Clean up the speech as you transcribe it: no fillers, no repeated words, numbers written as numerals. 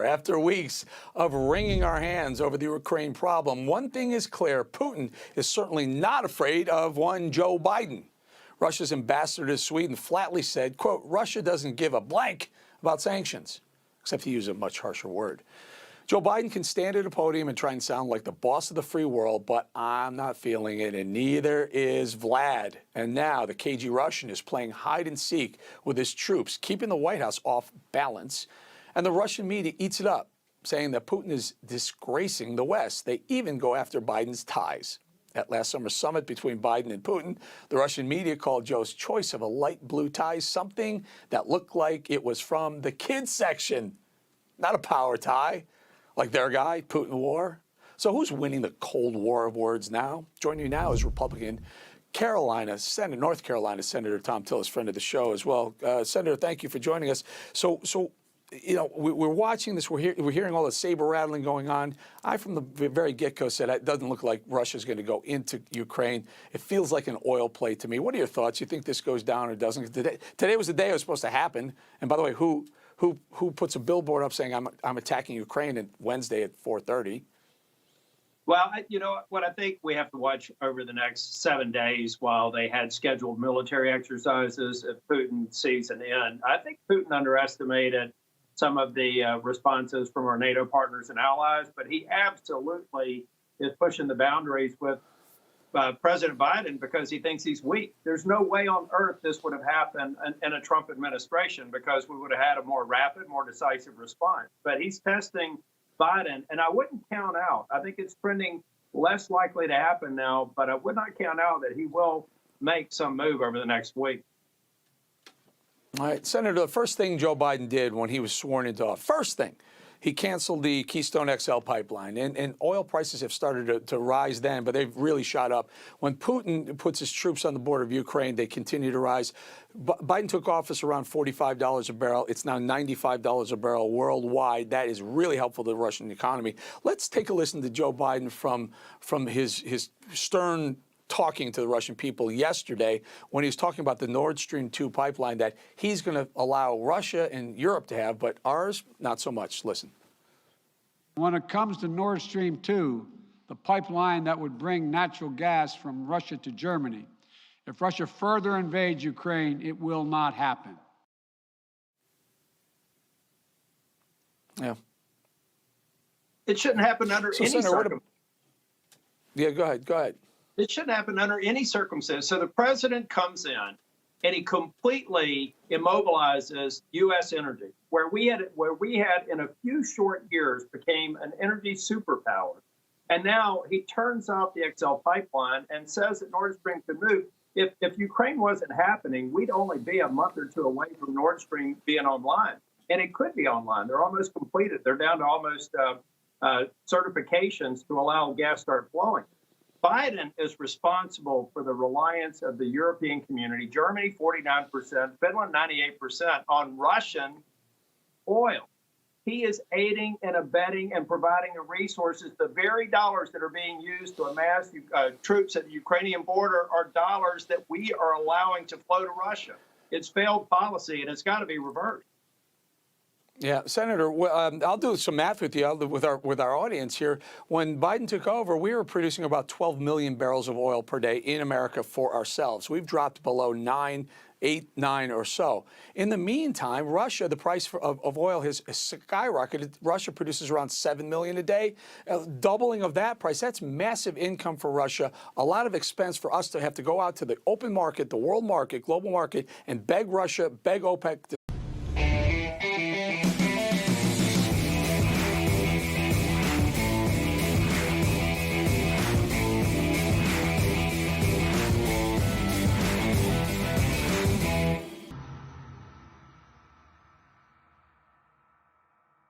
After weeks of wringing our hands over the Ukraine problem, one thing is clear: Putin is certainly not afraid of one Joe Biden. Russia's ambassador to Sweden flatly said, quote, Russia doesn't give a blank about sanctions, except to use a much harsher word. Joe Biden can stand at a podium and try and sound like the boss of the free world, but I'm not feeling it, and neither is Vlad. And now the cagey Russian is playing hide and seek with his troops, keeping the White House off balance. And the Russian media eats it up, saying that Putin is disgracing the West. They even go after Biden's ties. At last summer's summit between Biden and Putin, the Russian media called Joe's choice of a light blue tie something that looked like it was from the kids section, not a power tie, like their guy, Putin wore. So who's winning the Cold War of words now? Joining me now is Republican North Carolina Senator Thom Tillis, friend of the show as well. Senator, thank you for joining us. So you know, we're watching this. We're hearing all the saber rattling going on. I, from the very get-go, said it doesn't look like Russia's going to go into Ukraine. It feels like an oil play to me. What are your thoughts? You think this goes down or doesn't? Today was the day it was supposed to happen. And by the way, who puts a billboard up saying I'm attacking Ukraine on Wednesday at 4:30? Well, you know what I think we have to watch over the next 7 days while they had scheduled military exercises if Putin sees an end. I think Putin underestimated some of the responses from our NATO partners and allies, but he absolutely is pushing the boundaries with President Biden because he thinks he's weak. There's no way on earth this would have happened in a Trump administration because we would have had a more rapid, more decisive response. But he's testing Biden, and I wouldn't count out. I think it's trending less likely to happen now, but I would not count out that he will make some move over the next week. All right, Senator, the first thing Joe Biden did when he was sworn into office, first thing, he canceled the Keystone XL pipeline. And oil prices have started to rise then, but they've really shot up. When Putin puts his troops on the border of Ukraine, they continue to rise. Biden took office around $45 a barrel. It's now $95 a barrel worldwide. That is really helpful to the Russian economy. Let's take a listen to Joe Biden from his stern talking to the Russian people yesterday when he was talking about the Nord Stream 2 pipeline that he's going to allow Russia and Europe to have, but ours, not so much. Listen. When it comes to Nord Stream 2, the pipeline that would bring natural gas from Russia to Germany, if Russia further invades Ukraine, it will not happen. Yeah. It shouldn't happen under any circumstance. Yeah, go ahead. It shouldn't happen under any circumstance. So the president comes in and he completely immobilizes U.S. energy, where we had in a few short years became an energy superpower. And now he turns off the XL pipeline and says that Nord Stream could move. If Ukraine wasn't happening, we'd only be a month or two away from Nord Stream being online. And it could be online. They're almost completed. They're down to almost certifications to allow gas to start flowing. Biden is responsible for the reliance of the European community, Germany 49%, Finland 98%, on Russian oil. He is aiding and abetting and providing the resources. The very dollars that are being used to amass troops at the Ukrainian border are dollars that we are allowing to flow to Russia. It's failed policy, and it's got to be reversed. Yeah, Senator, I'll do some math with you with our audience here. When Biden took over, we were producing about 12 million barrels of oil per day in America for ourselves. We've dropped below 8, 9 or so. In the meantime, Russia, the price of oil has skyrocketed. Russia produces around 7 million a day. Doubling of that price, that's massive income for Russia. A lot of expense for us to have to go out to the open market, the world market, global market, and beg Russia, beg OPEC